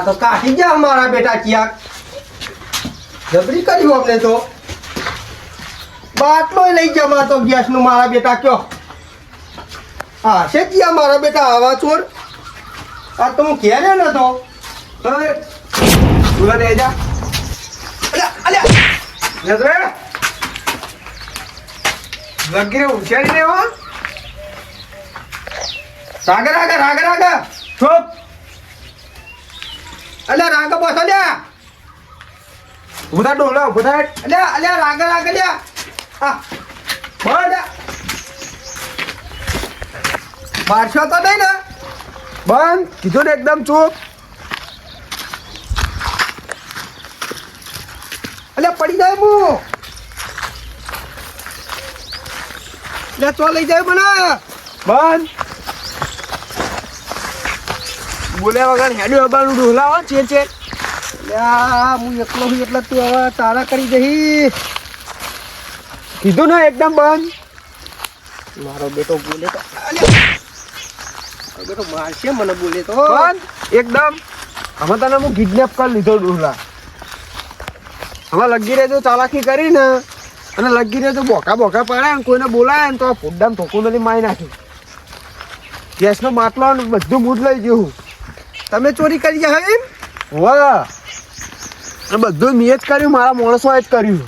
तो काटी गया हमारा बेटा किया जबरी करी हमने तो बाटलो लई जमा तो गैस नु मारा बेटा क्यों हाँ से किया मारा बेटा आवा चोर आ तुम कह रहे ना तो बोला दे जा अले अले नजरे लग रे होशियारी ने हो राग चुप अल्या राग बस अल्या उधर डोला उधर अल्या अल्या राग अल्या हाँ बोल मारशो तो नहीं ना बंद किधर एकदम चुप अल्या पड़ी जाए मुँह अल्या तो ले जाए बना बंद बोले वगैरह हेडो अबानु ढोला हो चेर ल्या હું એકલો હું એટલે તું હવે તારા કરી જઈ કીધું ને એકદમ બંધ મારો બેટો બોલે તો બેટો મારશે મને બોલે તો બંધ એકદમ હવે તને હું કિડનેપ કરી લીધો ઢોલા હવે લગી રહેજો ચાલાકી કરી ને અને લગી રહેજો બોકા પાડે ને કોઈને બોલાય ને તો ફૂડડામ ઠોકું નથી મારી નાખ્યું ગેસનો માટલો ને બધું મૂડ લઈ ગયું તમે ચોરી કરી ગયા એમ વાહ અને બધું મેં જ કર્યું મારા માણસોએ જ કર્યું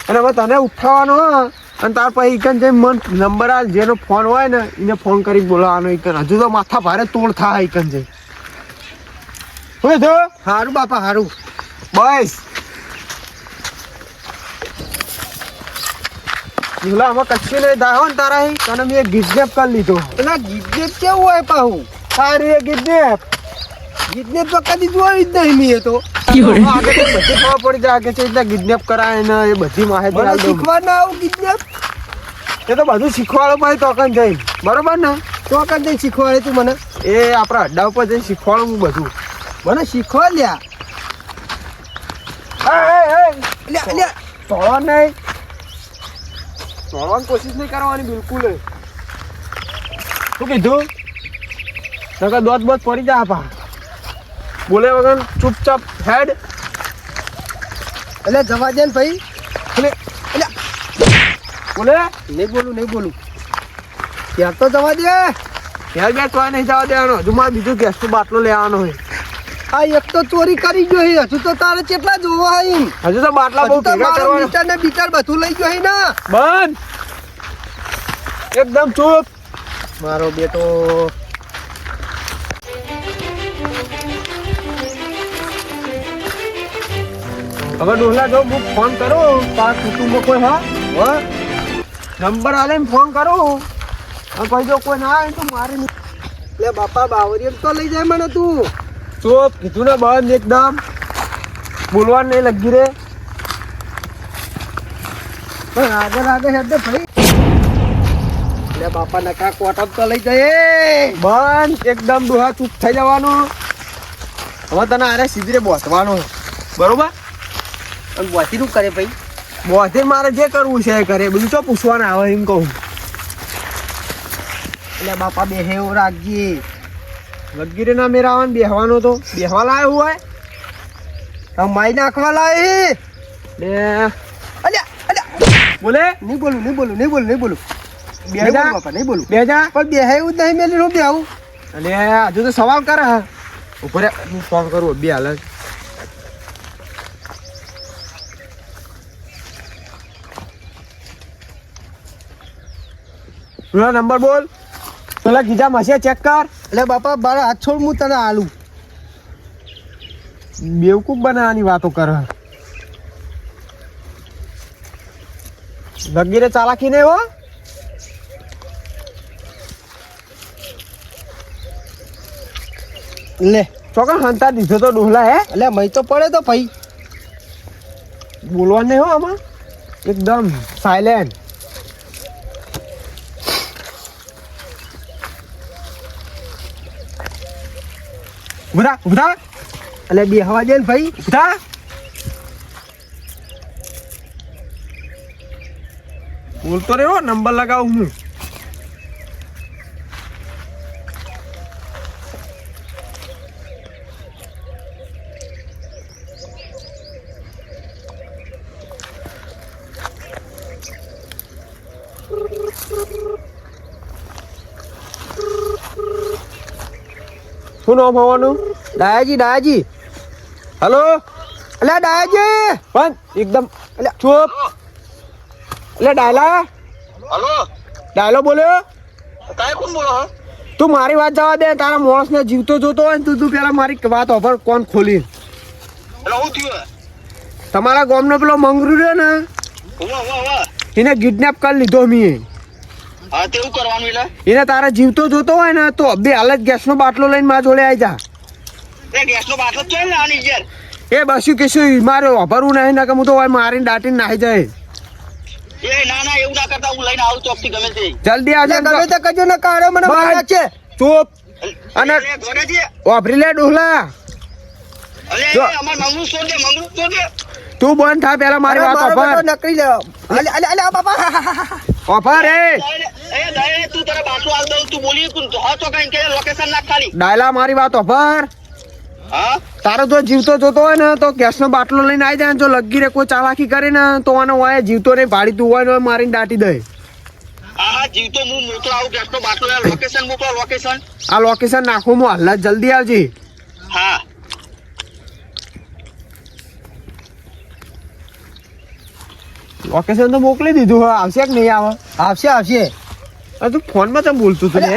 અને હવે તને ઉઠાવવાનો અને તાર પછી ઈકન જઈને મન નંબર આ જેનો ફોન હોય ને એને ફોન કરી બોલાવવાનો ઈકન હજુ તો માથા ભારે તોડ થાય ઈકન જઈ શું થયો સારું બાપા સારું બસ પેલા આમાં કચ્છી નહીં દાહો ને તારા તને મેં કિડનેપ કરી લીધો એટલે કિડનેપ કેવું હોય પાહું સારી કિડનેપ કિડનેપ તો કદી જોઈ જ નહીં મેં તો બધી ખબર પડી જાય કે છે કિડનેપ કરાય ને એ બધી માહિતી શીખવા ના આવું કિડનેપ એ તો બધું શીખવાડો ભાઈ તોકન જઈ બરોબર ને તોકન જઈ શીખવાડે તું મને એ આપણા અડ્ડા ઉપર જઈને શીખવાડું હું બધું મને શીખવાડ લ્યા તોડવા નહીં તોડવાની કોશિશ નહીં કરવાની બિલકુલ શું કીધું નકર દોત બોત પડી જા આપા બોલે વગર ચૂપચાપ હેડ એટલે જવા દે ને ભાઈ એટલે બોલે નહીં બોલું ત્યાં તો જવા દે ત્યાં બે તો નહીં જવા દેવાનો હજુ મારે બીજું ગેસનો બાટલો લેવાનો હોય આ એક તો ચોરી કરી ગયો હજુ તો તારે કેટલા જોવા હોય હજુ તો બાટલા બહુ ભેગા કરવાના બીટર ને બીટર બધું લઈ ગયો ને બંધ એકદમ ચૂપ મારો બેટો હવે ડોલા જો હું ફોન કરું તાર કુટુંબમાં કોઈ હા નંબર આલે ફોન કરું અને પછી જો કોઈ ના આવે તો મારે એટલે બાપા બાવરી તો લઈ જાય મને તું ચોપ કીધું ને બંધ એકદમ બોલવાનું નહીં લગી રે આગળ હેડ દે ભાઈ એટલે બાપા નકા કોટપ તો લઈ જાય બંધ એકદમ ડોહા ચૂપ થઈ જવાનું હવે તને આરે સીધી રે બોસવાનું બરોબર અને બોથી શું કરે ભાઈ બોથી મારે જે કરવું છે એ કરે બધું ચો પૂછવાના આવે એમ કહું એટલે બાપા બેહે એવું રાખજે વગીરે ના મેરાવાનું બેહવાનો તો બેહવા લાયો હોય માઈ નાખવા લાય ને અલ્યા બોલે નહીં બોલું બેજા બાપા નહીં બોલું બેજા પણ બેહે એવું જ નહીં મેલી નું બેહું અને હજુ તો સવાલ કરે હા ઉપર હું ફોન કરું બે હાલ નંબર બોલ પેલા ગીજા માસિયા ચેક કર એટલે બાપા બારા હાથ છોડ હું તને આલું બેવકૂફ બનાવવાની વાતો કર વગીરે ચાલાકી નહીં હો લે ચોકન હંતા દીધો તો ડોહલા હે એટલે મય તો પડે તો ભાઈ બોલવા નહીં હો આમાં એકદમ સાયલેન્ટ ઉભા એટલે બે હવા દે ને ભાઈ. ઉભા બોલતો રહ્યો નંબર લગાવું હું. શું નામ હોવાનું? ડાયાજી. હલો એટલે ડાયાજી. પણ એકદમ એટલે ચૂપ. એટલે ડાયલો બોલ્યો. તું મારી વાત જવા દે. તારા માણસ ને જીવતો જોતો હોય ને તું પેલા મારી વાત હોભળ. કોણ ખોલી તમારા ગામનો પેલો મંગરૂ રહ્યો ને એને કિડનેપ કરી લીધો મી. એને તારા જીવતો જોતો હોય ને તો બે હાલ જ ગેસ નો બાટલો લઈને મારા જોડે આવી જા. એ બસ્યું કશું મારે વાપરવું નહીં ને કે હું તો મારીને દાટીને નાહી જાય. જલ્દી આવજે. ગમે તે કજો ને કાઢો મને માર નાખશે. ચૂપ. અને વાપરી લે ડોહલા. તું બંધ થા પેલા મારી વાત વાપર. નકરી લે. અલે બાપા. વાપર એ ડાયલા મારી વાત વાપર. તારો જો જીવતો જોતો હોય ને તો ગેસ નો બાટલો લઈને આવી જાય ને જો લગી રે કોઈ ચાલાકી કરે ને તો આનો હોય જીવતો ને ભાડી તું હોય ને મારીને દાટી દે. આ લોકેશન નાખું હું હાલ જ. જલ્દી આવજે. લોકેશન તો મોકલી દીધું. હવે આવશે કે નહીં આવે? આવશે. તું ફોન માં તો બોલતું તું ને.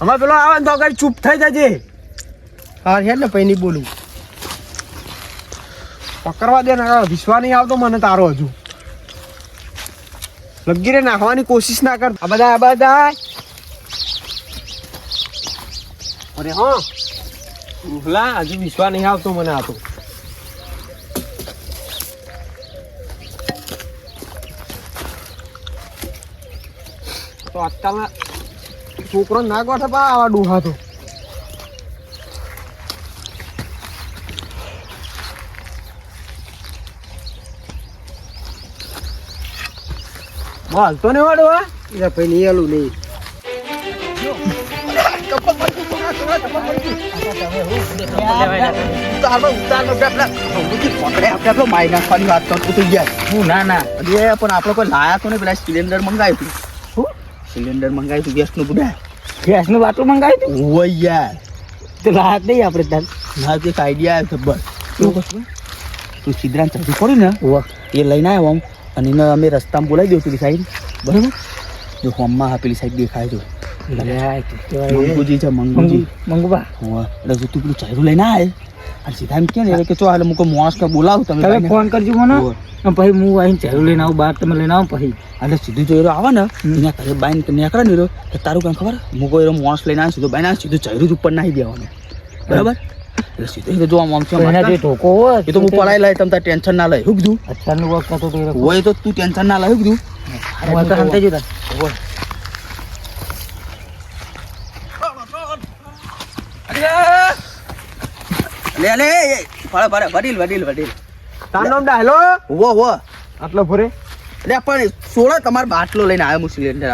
અમારે પેલો આવે તો આગળ ચૂપ થઈ જજે. હા હેડ ને પછી નહીં બોલું. પકડવા દે ને. વિશ્વાસ નહીં આવતો મને તારો હજુ. લગીરે નાખવાની કોશિશ ના કર. આ બધા અરે હા હજુ વિશ્વાસ નહીં આવતો મને. આ તો આજકાલના છોકરો ના ગોઠે પા આવા ડૂહા તો. હાલતો ને વાડો. એટલે પછી નહીં આલું નહીં. સિલિન્ડર મંગાવ્યું હતું ગેસ નું બધા. ગેસ નું બાટલું મંગાવ્યું હતું. ઓય યાર તો રાહત નહીં આપણે ત્યાં. ના એક આઈડિયા આવ્યો જબર. તું સિદ્ધાંત ચાલુ કર્યું ને એ લઈને આવ્યો આમ અને એને અમે રસ્તામાં બોલાવી દઉં પેલી સાઈડ. બરાબર. જો હોમમાં હા પેલી સાઈડ દેખાય છે. મંગુજી છે મંગુબા. એટલે જો તું પેલું ચાયરું લઈને આવે અને સીધા એમ કે ને કે ચો હાલ મૂકો માણસ કે બોલાવું તમે ફોન કરજો મને. પછી હું અહીં ચાયરું લઈને આવું બહાર તમે લઈને આવો. પછી એટલે સીધું જો એરો આવે ને એના ઘરે બાઈને નીકળે ને એરો તો તારું કામ ખબર મૂકો એરો માણસ લઈને આવે સીધું બાઈને સીધું ચાયરું જ ઉપર નાખી દેવાનું. બરાબર. એટલે સીધું જો આમ છે ઢોકો હોય એ તો હું પડાઈ લાય તમે ટેન્શન ના લઈ. શું કીધું અત્યારનું વખત તો હોય તો તું ટેન્શન ના લઈ. શું કીધું વડીલ તારું નામ ડાયલો. વો આટલો ભરે એટલે પણ સોળા તમારો બાટલો લઈને આવ્યો હું સિલિન્ડર.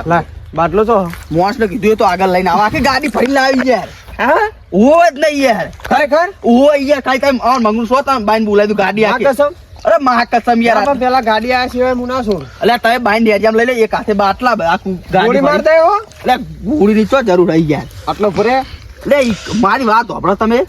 બાટલો છો મોસ ને કીધું તો આગળ લઈને આવા આખી ગાડી ફરીને લાવી યાર. હા ઓ જ નહીં યાર ખરેખર. ઓ યાર કાઈ મંગું છો તમે બાઈન બોલાવી દઉં ગાડી આખી. કસમ. અરે મહા કસમ યાર. પેલા ગાડી આયા સિવાય હું ના છોડ. એટલે તમે બાઈન ડેરિયામ લઈ લે એક હાથે બાટલા આખું ગાડી મારતા હો. એટલે ગોળી ની ચો જરૂર રહી યાર. આટલો ભરે એટલે મારી વાત સાંભળો તમે.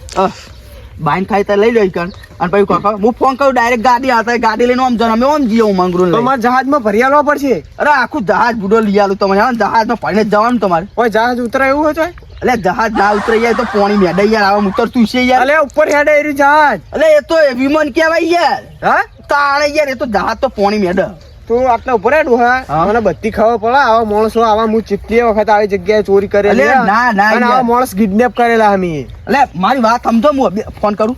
બાઈન ખાઈ લઈ લો કણ અને પછી કાકા હું ફોન કરું ડાયરેક્ટ ગાડી આવતા ગાડી લઈને આમ જણ અમે આમ જઈએ હું મંગરું લઈને. તમારે જહાજમાં ભરી આલવા પડશે. અરે આખું જહાજ બુડો લઈ આલું તમે જહાજમાં ભરીને જવાનું તમારે. કોઈ જહાજ ઉતરાય એવું હોય તો એટલે જહાજ ના ઉતરી જાય તો પોણી મેડા યાર આવા ઉતરતું છે યાર. અલે ઉપર હેડે એરી જહાજ. એટલે એ તો વિમાન કહેવાય યાર. હા તાણે યાર એ તો જહાજ તો પોણી મેડા. તું આટલા ઉપર હેડું. હા મને બધી ખબર પડે. આવા માણસો આવા હું ચીટલી વખત આવી જગ્યાએ ચોરી કરેલી. ના આવા માણસ કિડનેપ કરેલા અમે. એટલે મારી વાત સમજો હું ફોન કરું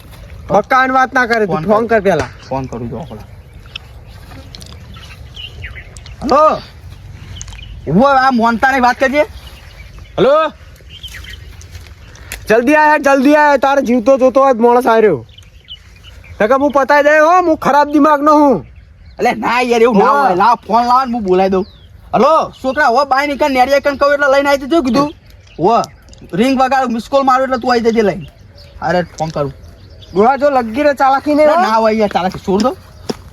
બક્કાની વાત ના કરે તું ફોન કર પેલા ફોન કરું જો પેલા. હલો ઉભો આ મોનતાની વાત કરજે. હલો જલ્દી આય તારે જીવતો જોતો હોય માણસ આવ્યો નકર હું પતાઈ દે હો હું ખરાબ દિમાગનો હું અલે ના યાર એવું ના હોય. લાવ ફોન લાવ ને હું બોલાવી દઉં. હલો છોકરા હો બાય નીકળ નેરિયા કણ કહું એટલે લઈને આવી જજો કીધું. હો રિંગ વગાડ મિસ કોલ મારો એટલે તું આવી જજે લઈને. અરે ફોન કરું. ગોળા જો લગી રે ચાલાકી ને ના હોય યાર ચાલે છોડ દો.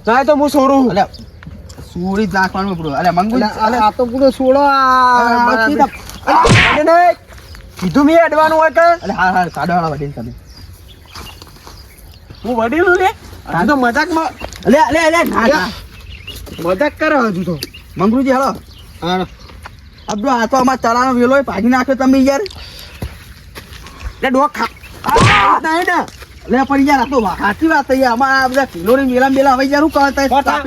ના તો હું છોડું અલે સુરી જ નાખવાનું પૂરું. અલે મંગુ અલે આ તો પૂરો છોડો કીધું મેં અડવાનું હોય કે અલે હા સાડા વાળા વડીલ તમે. હું વડીલ લે આ તો મજાકમાં અલે અલે અલે ના ના મજાક કરે હજુ તો મંગરુજી હલો હા અબડો આ તો અમાર તળાનો વેલો ભાગી નાખ્યો તમે યાર. લે ડોક ખા નહીં ને લે પણ યાર આ તો સાચી વાત છે યાર. અમારા આ બધા કિલોની વેલા બેલા હવે યાર શું કરતા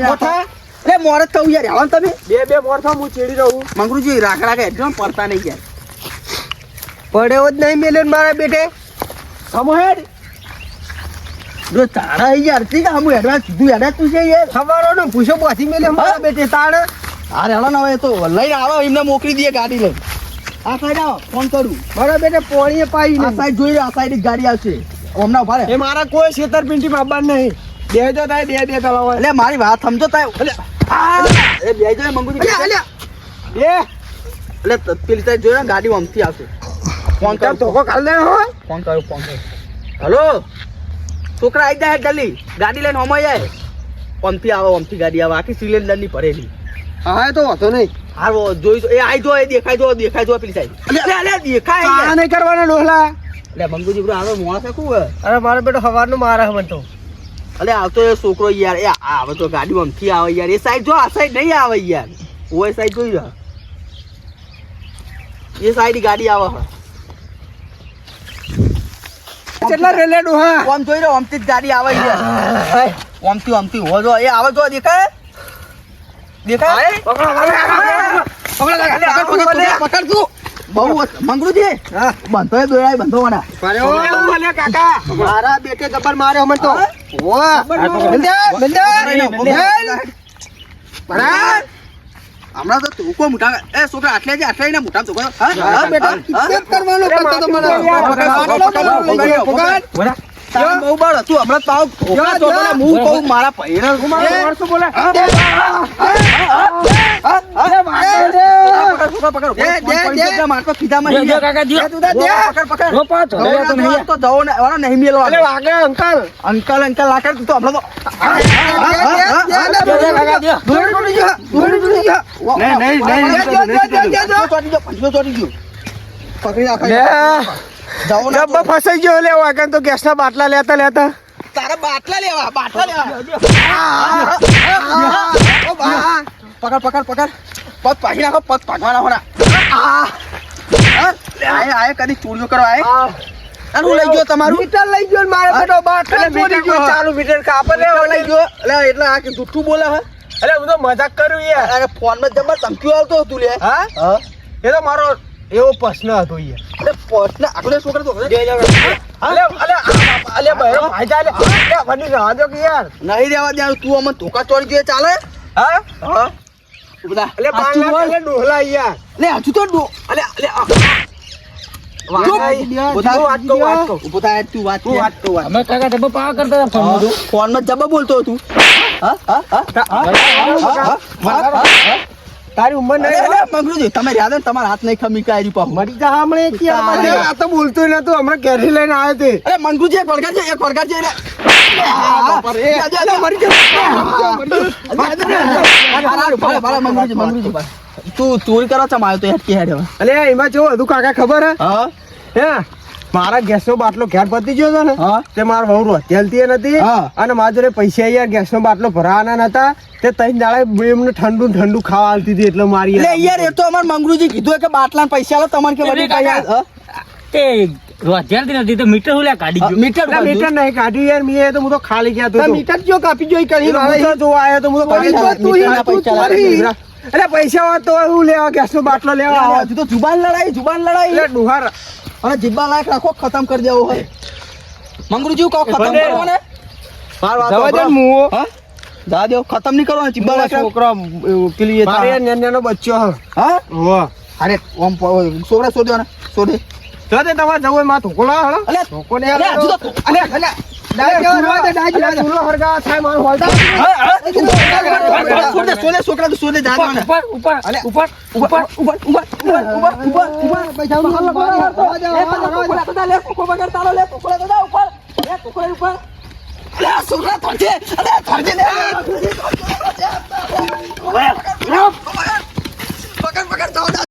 મોટા લે મોર જ થવું યાર આવો ને તમે બે મોરથા હું ચેડી રહું મંગરુજી રાખડા કે એકદમ પડતા નહીં યાર. પડ્યો જ નહીં મેલ્યો મારા બેટે સમો હેડ જો તારા યાર ઠીક આમ એડવાન્સ સીધું એડવાન્સ તું છે યાર. ખબરો ને પૂછો પાછી મેલ્યો મારા બેટે તાણે અરે હલો ને હવે તો લઈને આવો એમને મોકલી દઈએ ગાડી લઈને. આ સાઈડ આવો ફોન કરું. મારા બેટે પોણીએ પાઈ આ સાઈડ જોઈ આ સાઈડ ગાડી આવશે હમણાં ઉભા રહે. એ મારા કોઈ છેતરપિંડી માં આવવાનું નહીં બેજો થાય બે તલાવ એટલે મારી વાત સમજો તાય એટલે બેજો મંગુજી એટલે પેલી સાઈડ જોયો ને ગાડી આમથી આવશે. ફોન કર ધોકો કાઢ લે હોય ફોન કરું ફોન કરું. હલો છોકરા આવી જાય જલ્દી ગાડી લઈને હમાઈ જાય. ઓમથી આવે ઓમથી ગાડી આવે આખી સિલિન્ડર ની ભરેલી. હા તો વાંધો નહીં હા જોઈ એ આઈ જો એ દેખાય જો પેલી સાઈડ અલે દેખાય આ નહીં કરવાના ડોહલા એટલે મંગુજી બ્રો આવે મોણા છે કું અરે મારો બેટો સવારનું મારે મને તો અલે આવતો એ છોકરો યાર એ આવે તો ગાડી આમથી આવે યાર. એ સાઈડ જો આ સાઈડ નહીં આવે યાર. ઓય સાઈડ જોઈ જા એ સાઈડ ગાડી આવે. કેટલા રેલે ડોહા ઓમ જોઈ રહ્યો ઓમથી જ ગાડી આવે યાર. ઓમથી હો જો એ આવે જો દેખાય પકડ તું બહુ મંગરુજી બંધો એ દોડાય બંધો વાળા કાકા મારા બેટે જબર માર્યો મને તો હમણાં તો તું કો મોટા એ છોકરા આટલે ને મોટા છોકરો બહુ બળ તું હમણાં પાવ હું કહું મારા પૈણા અંકલ લાકડ તું તો હમણાં તો ફસાઈ ગયો લે વાગન તો ગેસ ના બાટલા લેતા તારા બાટલા લેવા પકડ પગ પાડી નાખો પગ પાડવાના હોના આય કદી ચોરીઓ કરવા આય હું લઈ ગયો તમારું મીટર લઈ ગયો મારે બેટો બાટલા ચોરી ગયો ચાલુ મીટર કાપે લઈ ગયો એટલે આ કે જુઠ્ઠું બોલે હે અરે હું તો મજાક કરું યાર અરે ફોન માં જબર ધમકીઓ આવતો હતું લે હા એ તો મારો એવો પ્રશ્ન હતો યાર એટલે પોસ્ટ ને આગળ છોકરા તો અલે બહેરો ભાઈ ચાલે વડી રવા દો કે યાર નહીં રહેવા દે તું અમને ધોકા ચોરી જોઈએ ચાલે હા બધા અલે બાંગલા અલે ડોહલા યાર લે હજુ તો ડો અલે ફોન માં જબર બોલતો તું તારી ઉંમર નહીં મંગરુજી તમે યાદ ને તમારા હાથ નહીં ખમી કાઢી પાહુ મરી જા હમણે આ તો બોલતો નતો હમણાં કેરી લઈને આવ્યો તે અરે મંગરુજી એક વળગાડ છે તું ચોરી કરવા ચમ આવ્યો તો હેઠ કે હેડ અલે એમાં કેવું હતું કાકા ખબર હે મારા ગેસ નો બાટલો ઘેર પતી ગયો હતો ને તે મારા વહુ હત્યાલતી નથી અને મારા જોડે પૈસા યાર ગેસ નો બાટલો ભરાવાના નતા તે ત્રણ દાડે એમને ઠંડુ ખાવા આલતી હતી એટલે મારી યાર એ તો અમાર મંગરુજી કીધું કે બાટલા પૈસા લો તમને કે વળી તે રોજ્યાલતી નથી તો મીટર હુલ્યા કાઢી ગયો મીટર નહીં કાઢી યાર મે તો હું તો ખાલી ગયા તો મીટર જો કાપી જોઈ કરી જો આયો તો હું તો અરે પૈસા હોત તો હું લેવા ગેસ નો બાટલો લેવા તો જુબાન લડાઈ એટલે ડુહાર અને જીબ્બા લાયક રાખો ખતમ કરી દેવો હોય મંગરુજી કહો ખતમ ભલે. કરો ને માર વાત જવા દે ને સાંભળો. મુઓ. હા જા દો ખતમ નહીં કરવાનો ચિંબા મારા રાખો છોકરા પેલી એ મારે થાય. નેનો બચ્ચો હ. હા હોવે. અરે ઓમ છોકરા શોધ્યો ને શોધે જો તે તમારે જવું હોય માં ધોકો લાવો હળો. અલ્યા ધોકો ને અલ્યા, હળો. જુદો. અલ્યા અલ્યા ડાય જવા દે, ડાય જવા દે. ચૂલો હરગાવા થાય મારો હોલતા. શોધે શોધે છોકરા તો શોધે જા દો ને ઉપર ઉપર અલ્યા. ઉપર ઉભા ઉભા ઉભા ઉભા ઉભા ઉભા પૈસા નું હરગાવા દે, હરગાવા દે.